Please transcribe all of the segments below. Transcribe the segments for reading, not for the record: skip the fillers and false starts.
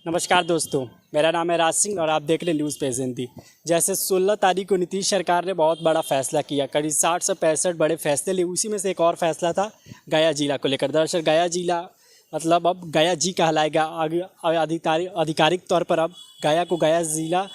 नमस्कार दोस्तों, मेरा नाम है राज सिंह और आप देख रहे हैं न्यूज़ पेज हिंदी। जैसे 16 तारीख को नीतीश सरकार ने बहुत बड़ा फैसला किया, करीब 60 से 65 बड़े फैसले लिए। उसी में से एक और फैसला था गया जिला को लेकर। दरअसल गया जिला मतलब अब गया जी कहलाएगा। आधिकारिक तौर पर अब गया को गया जिला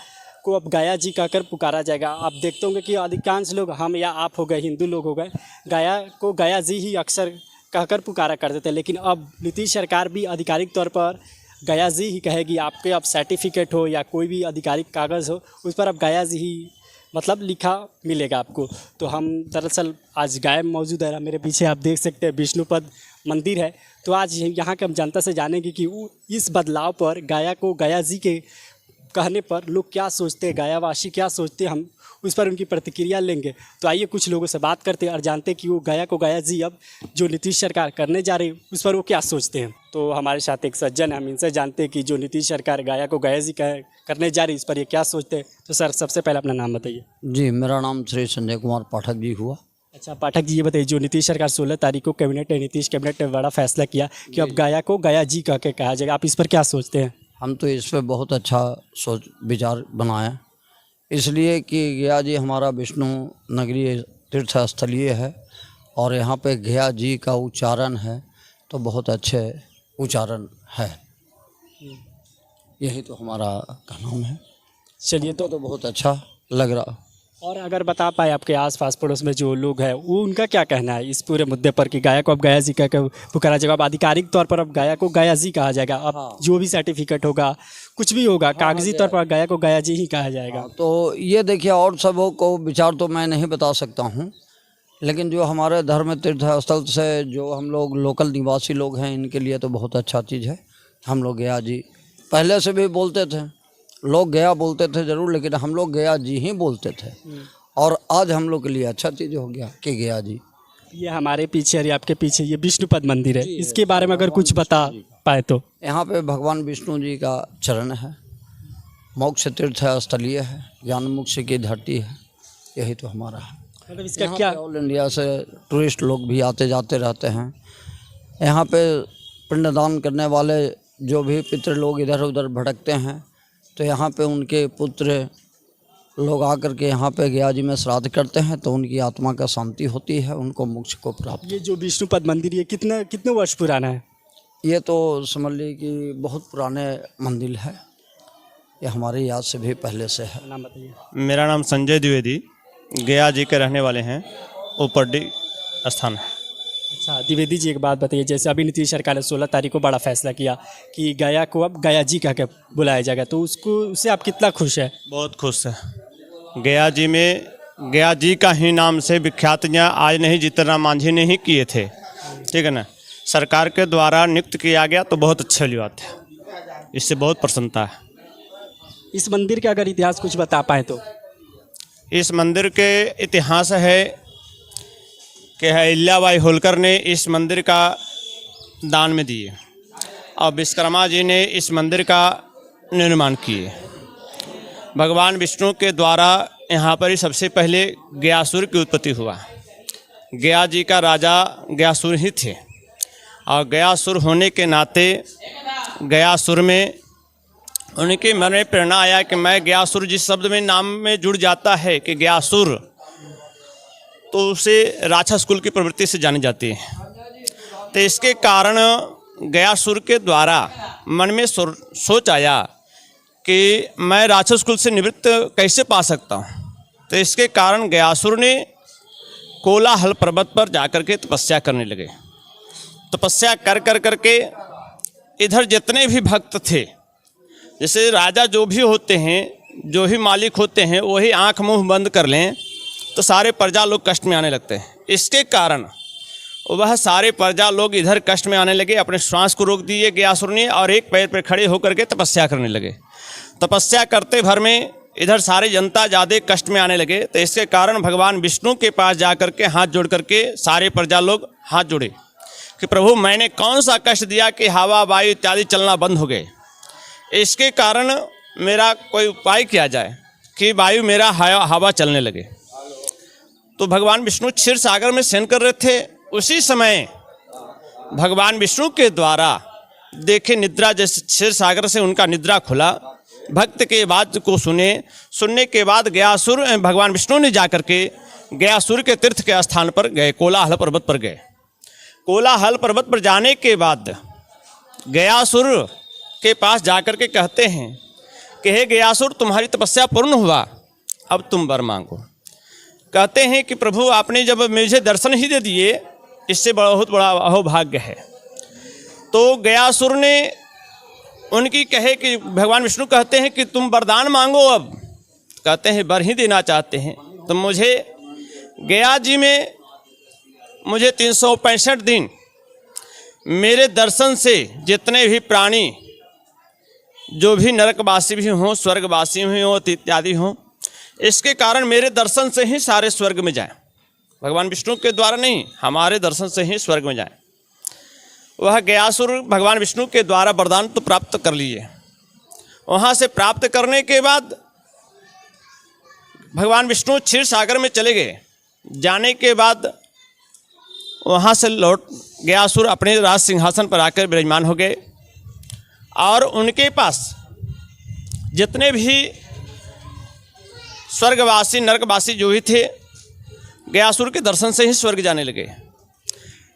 को अब गया जी कहकर पुकारा जाएगा। आप देखते होंगे कि अधिकांश लोग, हम या आप हो गए, हिंदू लोग हो गए, गया को गया जी ही अक्सर कहकर पुकारा करते थे। लेकिन अब नीतीश सरकार भी आधिकारिक तौर पर गया जी ही कहेगी। आपके अब सर्टिफिकेट हो या कोई भी आधिकारिक कागज़ हो, उस पर अब गया जी ही मतलब लिखा मिलेगा आपको। तो हम दरअसल आज गया में मौजूद है। मेरे पीछे आप देख सकते हैं विष्णुपद मंदिर है। तो आज यहाँ के हम जनता से जानेंगे कि इस बदलाव पर गया को गया जी के कहने पर लोग क्या सोचते हैं, गयावासी क्या सोचते हैं, हम उस पर उनकी प्रतिक्रिया लेंगे। तो आइए कुछ लोगों से बात करते हैं और जानते हैं कि वो गया को गया जी अब जो नीतीश सरकार करने जा रही है उस पर वो क्या सोचते हैं। तो हमारे साथ एक सज्जन है, हम इनसे जानते हैं कि जो नीतीश सरकार गया को गया जी करने जा रही है इस पर ये क्या सोचते हैं। तो सर, सबसे पहले अपना नाम बताइए। जी, मेरा नाम श्री संजय कुमार पाठक जी हुआ। अच्छा पाठक जी, ये बताइए, जो नीतीश सरकार 16 तारीख को नीतीश कैबिनेट ने बड़ा फैसला किया कि अब गया को गया जी कह के कहा जाएगा, आप इस पर क्या सोचते हैं। हम तो इस पर बहुत अच्छा सोच विचार बनाए, इसलिए कि गया जी हमारा विष्णु नगरीय तीर्थ स्थलीय है और यहाँ पे गया जी का उच्चारण है तो बहुत अच्छे उच्चारण है। यही तो हमारा कहना है। चलिए, तो बहुत अच्छा लग रहा। और अगर बता पाए आपके आसपास पड़ोस में जो लोग हैं वो उनका क्या कहना है इस पूरे मुद्दे पर कि गया को अब गया जी कह के पुकारा जाएगा। अब आधिकारिक तौर पर अब गया को गया जी कहा जाएगा। अब जो भी सर्टिफिकेट होगा, कुछ भी होगा, कागजी तौर पर गया को गया जी ही कहा जाएगा। तो ये देखिए, और सबों को विचार तो मैं नहीं बता सकता हूँ, लेकिन जो हमारे धर्म तीर्थ स्थल से जो हम लोग लोकल निवासी लोग हैं, इनके लिए तो बहुत अच्छा चीज़ है। हम लोग गया जी पहले से भी बोलते थे, लोग गया बोलते थे ज़रूर, लेकिन हम लोग गया जी ही बोलते थे। और आज हम लोग के लिए अच्छा चीज़ हो गया कि गया जी। ये हमारे पीछे और आपके पीछे ये विष्णुपद मंदिर है, इसके बारे में अगर कुछ बता पाए तो। यहाँ पे भगवान विष्णु जी का चरण है, मोक्ष तीर्थ स्थलीय है, ज्ञान मोक्ष की धरती है। यही तो हमारा है। मतलब इसका क्या, ऑल इंडिया से टूरिस्ट लोग भी आते जाते रहते हैं। यहाँ पे पिंडदान करने वाले जो भी पितृ लोग इधर उधर भटकते हैं, तो यहाँ पे उनके पुत्र लोग आकर के यहाँ पे गया जी में श्राद्ध करते हैं, तो उनकी आत्मा का शांति होती है, उनको मोक्ष को प्राप्त। ये जो विष्णुपद मंदिर ये कितने वर्ष पुराना है। ये तो समझ लीजिए कि बहुत पुराने मंदिर है, ये हमारे याद से भी पहले से है। नाम बताइए। मेरा नाम संजय द्विवेदी, गया जी के रहने वाले हैं, ऊपरडी स्थान है। अच्छा द्विवेदी जी, एक बात बताइए, जैसे अभी नीतीश सरकार ने 16 तारीख को बड़ा फैसला किया कि गया को अब गया जी कह के बुलाया जाएगा, तो उससे आप कितना खुश है। बहुत खुश है। गया जी में गया जी का ही नाम से विख्यात यहाँ आज नहीं, जितना मांझी ने ही किए थे, ठीक है ना। सरकार के द्वारा नियुक्त किया गया तो बहुत अच्छी वाली बात है, इससे बहुत प्रसन्नता है। इस मंदिर का अगर इतिहास कुछ बता पाए तो। इस मंदिर के इतिहास है कि अहिल्याबाई होलकर ने इस मंदिर का दान में दिए और विश्वकर्मा जी ने इस मंदिर का निर्माण किए। भगवान विष्णु के द्वारा यहाँ पर ही सबसे पहले गयासुर की उत्पत्ति हुआ। गया जी का राजा गयासुर ही थे और गयासुर होने के नाते गयासुर में उनके मन में प्रेरणा आया कि मैं गयासुर, जिस शब्द में नाम में जुड़ जाता है कि गयासुर, तो उसे राक्षस कुल की प्रवृत्ति से जानी जाती है। तो इसके कारण गयासुर के द्वारा मन में सोच आया कि मैं राक्षस कुल से निवृत्त कैसे पा सकता हूँ। तो इसके कारण गयासुर ने कोलाहल पर्वत पर जाकर के तपस्या करने लगे। तपस्या कर करके इधर जितने भी भक्त थे, जैसे राजा जो भी होते हैं, जो भी मालिक होते हैं, वही आंख मुंह बंद कर लें तो सारे प्रजा लोग कष्ट में आने लगते हैं। इसके कारण वह सारे प्रजा लोग इधर कष्ट में आने लगे, अपने श्वास को रोक दिए गयासुर ने और एक पैर पर खड़े होकर के तपस्या करने लगे। तपस्या करते भर में इधर सारी जनता ज़्यादा कष्ट में आने लगे। तो इसके कारण भगवान विष्णु के पास जा कर के हाथ जोड़ करके सारे प्रजा लोग हाथ जोड़े कि प्रभु मैंने कौन सा कष्ट दिया कि हवा वायु इत्यादि चलना बंद हो गए। इसके कारण मेरा कोई उपाय किया जाए कि वायु मेरा हवा चलने लगे। तो भगवान विष्णु क्षीर सागर में शयन कर रहे थे। उसी समय भगवान विष्णु के द्वारा देखे निद्रा, जैसे क्षीर सागर से उनका निद्रा खुला। भक्त के बात को सुनने के बाद गयासुर भगवान विष्णु ने जाकर के गयासुर के तीर्थ के स्थान पर गए, कोलाहल पर्वत पर गए। कोलाहल पर्वत पर जाने के बाद गयासुर के पास जाकर के कहते हैं कि हे गयासुर, तुम्हारी तपस्या पूर्ण हुआ, अब तुम वर मांगो। कहते हैं कि प्रभु आपने जब मुझे दर्शन ही दे दिए, इससे बहुत बड़ा अहोभाग्य है। तो गयासुर ने उनकी कहे कि भगवान विष्णु कहते हैं कि तुम वरदान मांगो। अब कहते हैं वर ही देना चाहते हैं तो मुझे गया जी में मुझे 365 दिन मेरे दर्शन से जितने भी प्राणी, जो भी नरकवासी भी हों, स्वर्गवासी भी हों इत्यादि हों, इसके कारण मेरे दर्शन से ही सारे स्वर्ग में जाएं। भगवान विष्णु के द्वारा नहीं, हमारे दर्शन से ही स्वर्ग में जाएं। वह गयासुर भगवान विष्णु के द्वारा वरदान तो प्राप्त कर लिए। वहाँ से प्राप्त करने के बाद भगवान विष्णु क्षीर सागर में चले गए। जाने के बाद वहाँ से लौट गयासुर अपने राज सिंहासन पर आकर विराजमान हो गए और उनके पास जितने भी स्वर्गवासी नरकवासी जो भी थे, गयासुर के दर्शन से ही स्वर्ग जाने लगे।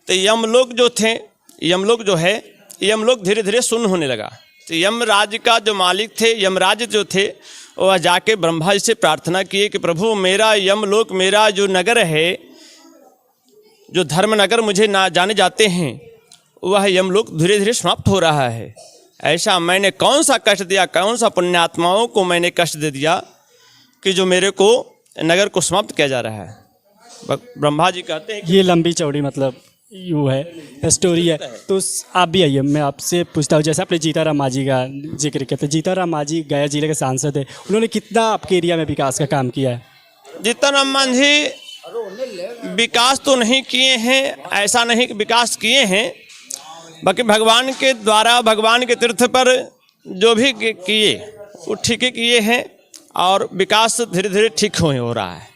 तो यमलोक जो थे, यमलोक जो है, यमलोक धीरे धीरे शून्य होने लगा। तो यमराज का जो मालिक थे, यमराज जो थे, वह जाके ब्रह्मा जी से प्रार्थना किए कि प्रभु मेरा यमलोक, मेरा जो नगर है, जो धर्मनगर मुझे ना जाने जाते हैं, वह यमलोक धीरे धीरे समाप्त हो रहा है। ऐसा मैंने कौन सा कष्ट दिया, कौन सा पुण्यात्माओं को मैंने कष्ट दे दिया कि जो मेरे को नगर को समाप्त किया जा रहा है। ब्रह्मा जी कहते हैं ये लंबी चौड़ी मतलब यूँ है स्टोरी है। तो आप भी आइए, मैं आपसे पूछता हूँ, जैसे आपने जीताराम मांझी का जिक्र किया, तो जीताराम मांझी गया जिले के सांसद है, उन्होंने कितना आपके एरिया में विकास का काम किया है? जीताराम मांझी विकास तो नहीं किए हैं, ऐसा नहीं कि विकास किए हैं, बाकी भगवान के द्वारा, भगवान के तीर्थ पर जो भी किए वो ठीक ही किए हैं और विकास धीरे धीरे ठीक हो रहा है।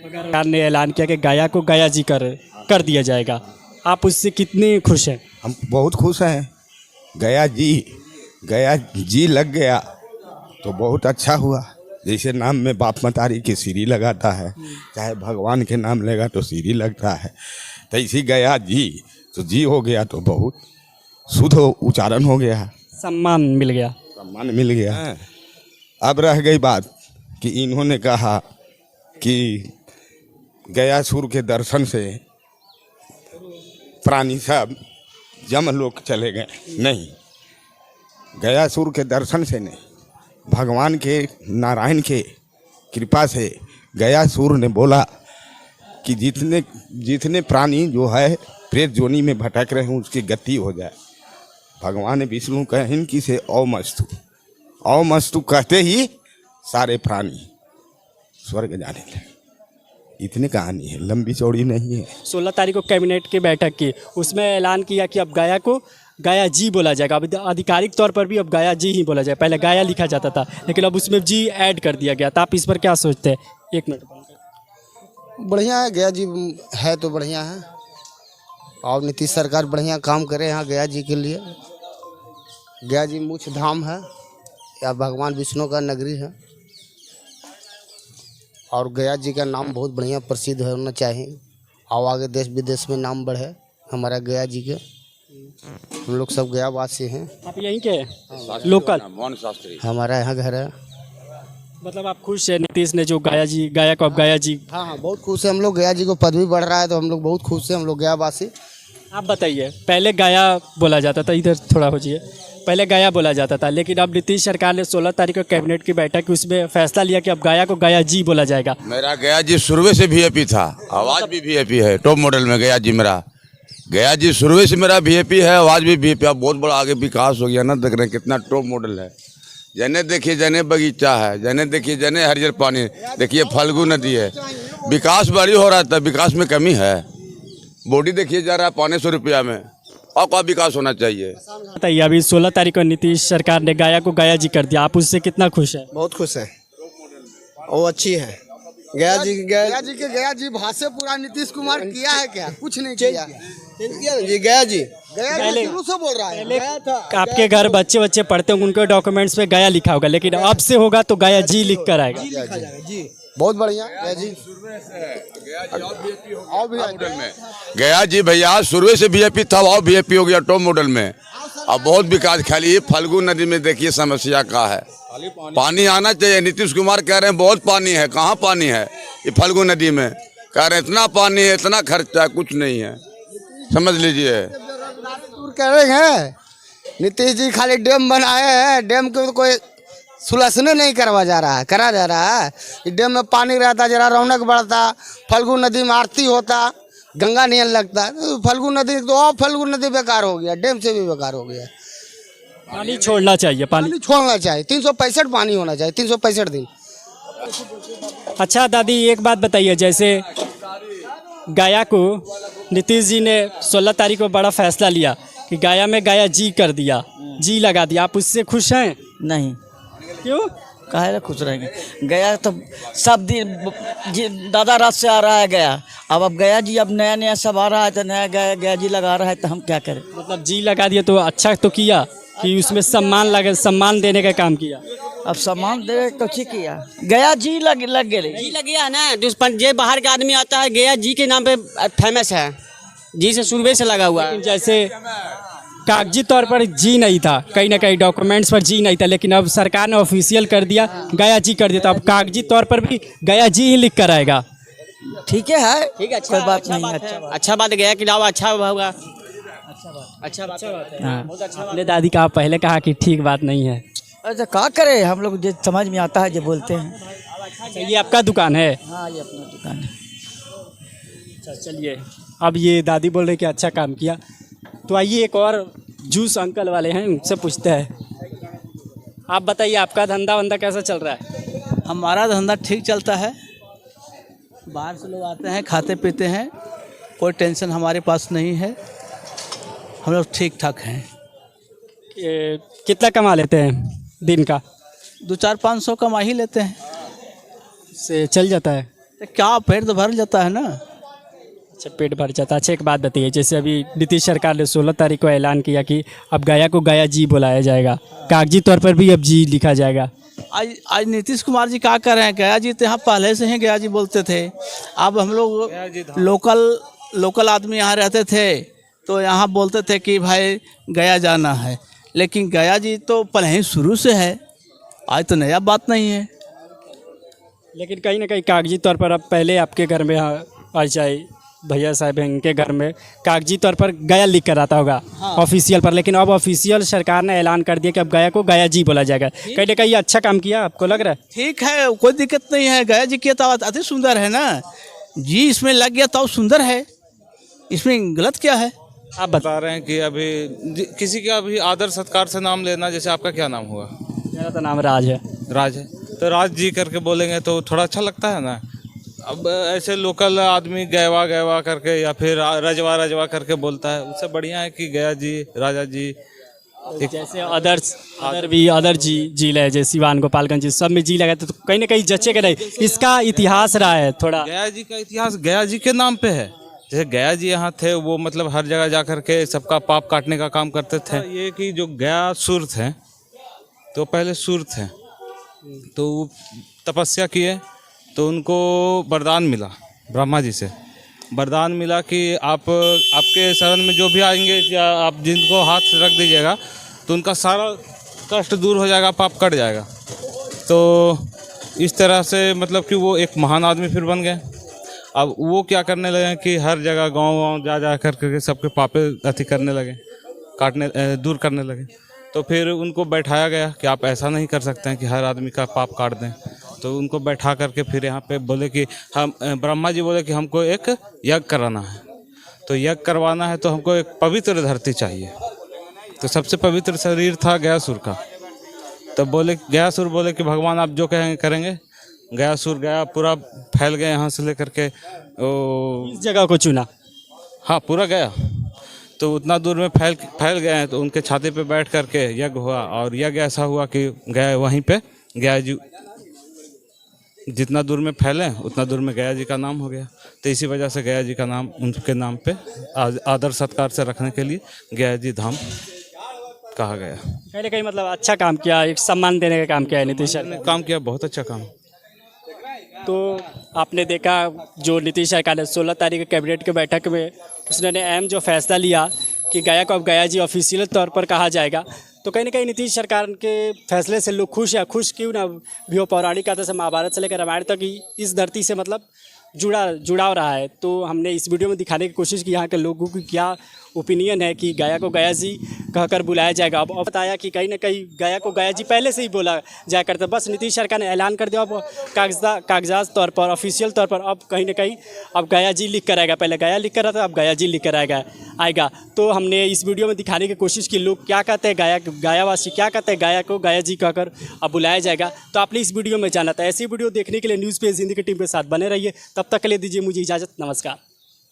सरकार ने ऐलान किया कि गया को गया जी कर दिया जाएगा, आप उससे कितने खुश हैं? हम बहुत खुश हैं। गया जी लग गया तो बहुत अच्छा हुआ। जैसे नाम में बाप मतारी की सीढ़ी लगाता है, चाहे भगवान के नाम लेगा तो सीढ़ी लगता है, तो इसी गया जी तो जी हो गया तो बहुत शुद्ध उच्चारण हो गया, सम्मान मिल गया। सम्मान मिल गया। अब रह गई बात कि इन्होंने कहा कि गयासुर के दर्शन से प्राणी सब यमलोक चले गए। नहीं, गयासुर के दर्शन से नहीं, भगवान के नारायण के कृपा से गयासुर ने बोला कि जितने प्राणी जो है प्रेत जोनी में भटक रहे हैं उसकी गति हो जाए। भगवान विष्णु कहें कि से औमस्तु कहते ही सारे प्राणी स्वर्ग जाने लगे। इतनी कहानी है, लंबी चौड़ी नहीं है। 16 तारीख को कैबिनेट की बैठक की, उसमें ऐलान किया कि अब गया को गया जी बोला जाएगा। अब आधिकारिक तौर पर भी अब गया जी ही बोला जाए, पहले गया लिखा जाता था लेकिन अब उसमें जी ऐड कर दिया गया। तो आप इस पर क्या सोचते हैं? 1 मिनट। बढ़िया है, गया जी है तो बढ़िया है और नीतीश सरकार बढ़िया काम करे यहाँ गया जी के लिए। गया जी मुख्य धाम है या भगवान विष्णु का नगरी है और गया जी का नाम बहुत बढ़िया प्रसिद्ध होना चाहिए और आगे देश विदेश में नाम बढ़े हमारा गया जी के। हम लोग सब गया वासी हैं। आप यहीं के लोकल? हमारा यहाँ घर है। मतलब आप खुश है नीतीश ने जो गया को अब गया जी? हाँ, बहुत खुश है हम लोग। गया जी को पदवी बढ़ रहा है तो हम लोग बहुत खुश हैं, हम लोग गया वासी। आप बताइए, पहले गया बोला जाता था, इधर थोड़ा हो जाइए, पहले गया बोला जाता था लेकिन अब नीतीश सरकार ने 16 तारीख को कैबिनेट की बैठक उसमें फैसला लिया कि अब गया को गया जी बोला जाएगा। मेरा गया जी शुरू से वीआईपी था, आवाज़ भी वीआईपी है, टॉप मॉडल में गया जी मेरा। गया जी शुरू से मेरा वीआईपी है, आवाज़ भी वीआईपी। अब बहुत बड़ा आगे विकास हो गया ना, देख रहे हैं कितना टॉप मॉडल है। जने देखिए जने बगीचा है, जने देखिए जने हरियर पानी, देखिए फाल्गु नदी है। विकास बड़ी हो रहा था, विकास में कमी है। बॉडी देखिए जा रहा है 500 रुपया में, और क्या विकास होना चाहिए? बताइए, अभी 16 तारीख को नीतीश सरकार ने गया को गया जी कर दिया, आप उससे कितना खुश हैं? बहुत खुश है, वो अच्छी है। गया जी गया जी भाष्य पूरा नीतीश कुमार किया है क्या? कुछ नहीं किया जी। गया जी गया जी शुरू से बोल रहा है, गया था। आपके घर बच्चे बच्चे पढ़ते होंगे, उनके डॉक्यूमेंट्स पे गया लिखा होगा, लेकिन अब से होगा तो गया जी लिख कर आएगा। जी बहुत बढ़िया गया जी। गया जी भैया शुरू से वीआईपी था, और वीआईपी हो गया टॉप मॉडल में। अब बहुत विकास खाली ये फल्गु नदी में देखिए समस्या का है, पानी आना चाहिए। नीतीश कुमार कह रहे हैं बहुत पानी है, कहाँ पानी है ये फल्गु नदी में, कह रहे हैं इतना पानी है, इतना खर्चा है, कुछ नहीं है, समझ लीजिए। कह रहे हैं नीतीश जी खाली डैम बनाए हैं, डैम को कोई सुलसने नहीं करा जा रहा है। डैम में पानी रहता, जरा रौनक बढ़ता, फल्गु नदी में आरती होता, गंगा नियन लगता। तो फल्गु नदी तो और फल्गु नदी बेकार हो गया, डैम से भी बेकार हो गया। पानी छोड़ना चाहिए, पानी छोड़ना चाहिए, 365 पानी होना चाहिए, 365 दिन। अच्छा दादी एक बात बताइए, जैसे गया को नीतीश जी ने 16 तारीख को बड़ा फैसला लिया कि गया में गया जी कर दिया, जी लगा दिया, आप उससे खुश हैं? नहीं, क्यों? काहे ला खुश रहेंगे? गया तो सब दिन दादा रात से आ रहा है गया, अब गया जी अब नया नया सब आ रहा है, तो नया गया जी लगा रहा है, तो हम क्या करें? मतलब जी लगा दिया तो अच्छा तो किया कि उसमें सम्मान देने का काम किया। अब सामान दे तो ठीक किया, गया जी लग गए जी लग गया ना। जो बाहर का आदमी आता है गया जी के नाम पे फेमस है, जी से शुरू से लगा हुआ है। लेकिन जैसे कागजी तौर पर जी नहीं था, कहीं ना कहीं डॉक्यूमेंट्स पर जी नहीं था, लेकिन अब सरकार ने ऑफिशियल कर दिया, गया जी कर दिया, तो अब कागजी तौर पर भी गया जी ही लिख कर आएगा। ठीक है, ठीक है, कोई बात नहीं, अच्छा बात गया कि लाओ अच्छा होगा, अच्छा बात है। हाँ। अपने दादी का आप पहले कहा कि ठीक बात नहीं है। अच्छा क्या करे, हम लोग जो समझ में आता है जो बोलते हैं। अच्छा, ये आपका दुकान है? हाँ ये अपना दुकान है। अच्छा चलिए, अब ये दादी बोल रहे कि अच्छा काम किया, तो आइए एक और जूस अंकल वाले हैं, उनसे पूछते हैं। आप बताइए आपका धंधा वंधा कैसा चल रहा है? हमारा धंधा ठीक चलता है, बाहर से लोग आते हैं, खाते पीते हैं, कोई टेंशन हमारे पास नहीं है, हम लोग ठीक ठाक हैं। कितना कमा लेते हैं दिन का? 200-500 कमा ही लेते हैं, से चल जाता है? तो क्या पेट तो भर जाता है ना। अच्छा पेट भर जाता है। अच्छा एक बात बताइए, जैसे अभी नीतीश सरकार ने 16 तारीख को ऐलान किया कि अब गया को गया जी बुलाया जाएगा, कागजी तौर पर भी अब जी लिखा जाएगा। आज नीतीश कुमार जी क्या कर रहे हैं, गया जी तो यहाँ पहले से ही गया जी बोलते थे। अब हम लोग लोकल आदमी यहाँ रहते थे तो यहाँ बोलते थे कि भाई गया जाना है, लेकिन गया जी तो पहले ही शुरू से है, आज तो नया बात नहीं है। लेकिन कहीं ना कहीं कागजी तौर पर अब पहले आपके घर में आ जाए भैया साहब हैं, इनके घर में कागजी तौर पर गया लिख कर आता होगा ऑफिशियल पर, लेकिन अब ऑफिशियल सरकार ने ऐलान कर दिया कि अब गया को गया जी बोला जाएगा। कहीं ना कहीं ये अच्छा काम किया, आपको लग रहा है? ठीक है, कोई दिक्कत नहीं है, गया जी किया तो अति सुंदर है ना, जी इसमें लग गया तो सुंदर है, इसमें गलत क्या है? आप बता रहे हैं कि अभी किसी का भी आदर सत्कार से नाम लेना, जैसे आपका क्या नाम हुआ? मेरा तो नाम राज है। राज है, तो राज जी करके बोलेंगे तो थोड़ा अच्छा लगता है ना। अब ऐसे लोकल आदमी गैवा करके या फिर रजवा करके बोलता है, उससे बढ़िया है कि गया जी, राजा जी। जैसे अदर जी है, जैसे सिवान गोपालगंज जी सब में जी लगा तो कहीं ना कहीं जचेगा नहीं, इसका इतिहास रहा है थोड़ा। गया जी का इतिहास गया जी के नाम पे है, जैसे गया जी यहाँ थे, वो मतलब हर जगह जा करके सबका पाप काटने का काम करते थे। ये कि जो गया सुर थे, तो पहले सुर थे, तो वो तपस्या किए तो उनको वरदान मिला, ब्रह्मा जी से वरदान मिला कि आपके शरण में जो भी आएंगे या आप जिनको हाथ रख दीजिएगा तो उनका सारा कष्ट दूर हो जाएगा, पाप कट जाएगा। तो इस तरह से मतलब कि वो एक महान आदमी फिर बन गए। अब वो क्या करने लगे कि हर जगह गांव जा करके सबके पापे अति करने लगे, दूर करने लगे। तो फिर उनको बैठाया गया कि आप ऐसा नहीं कर सकते हैं कि हर आदमी का पाप काट दें। तो उनको बैठा करके फिर यहाँ पे बोले कि हम, ब्रह्मा जी बोले कि हमको एक यज्ञ कराना है, तो यज्ञ करवाना है तो हमको एक पवित्र धरती चाहिए। तो सबसे पवित्र शरीर था गयासुर का। तो गयासुर बोले कि भगवान आप जो कहेंगे करेंगे। गयासुर गया, पूरा फैल गया, यहाँ से लेकर के इस जगह को चुना। हाँ पूरा गया, तो उतना दूर में फैल गए हैं। तो उनके छाती पे बैठ करके यज्ञ हुआ, और यज्ञ ऐसा हुआ कि गया वहीं पे गया जी जितना दूर में फैले उतना दूर में गया जी का नाम हो गया। तो इसी वजह से गया जी का नाम उनके नाम पे आदर सत्कार से रखने के लिए गया जी धाम कहा गया। कहीं ना कहीं मतलब अच्छा काम किया, एक सम्मान देने का काम किया है नीतीश सरकार ने काम किया, बहुत अच्छा काम। तो आपने देखा जो नीतीश सरकार ने 16 तारीख के कैबिनेट की बैठक में उसने अहम जो फैसला लिया कि गया को अब गया जी ऑफिशियल तौर पर कहा जाएगा। तो कहीं ना कहीं नीतीश सरकार के फैसले से लोग खुश हैं, खुश क्यों ना भी हो। पौराणिक कथा से महाभारत से लेकर रामायण तक इस धरती से मतलब जुड़ाव रहा है। तो हमने इस वीडियो में दिखाने की कोशिश की यहाँ के लोगों की क्या ओपिनियन है कि गया को गया जी कहकर बुलाया जाएगा। अब बताया कि कहीं ना कहीं गया को गया जी पहले से ही बोला जाया करता, बस नीतीश सरकार ने ऐलान कर दिया अब कागजात तौर पर ऑफिशियल तौर पर अब कहीं ना कहीं अब गया जी लिख कर आएगा। पहले गया लिख कर आता, अब गया जी लिख कर आएगा। तो हमने इस वीडियो में दिखाने की कोशिश की लोग क्या कहते हैं, गयावासी क्या कहते हैं, गया को गया जी कहकर अब बुलाया जाएगा। तो आपने इस वीडियो में जाना था। ऐसी वीडियो देखने के लिए न्यूज़ पेज हिंदी की टीम के साथ बने रहिए। तब तक के लिए दीजिए मुझे इजाज़त, नमस्कार।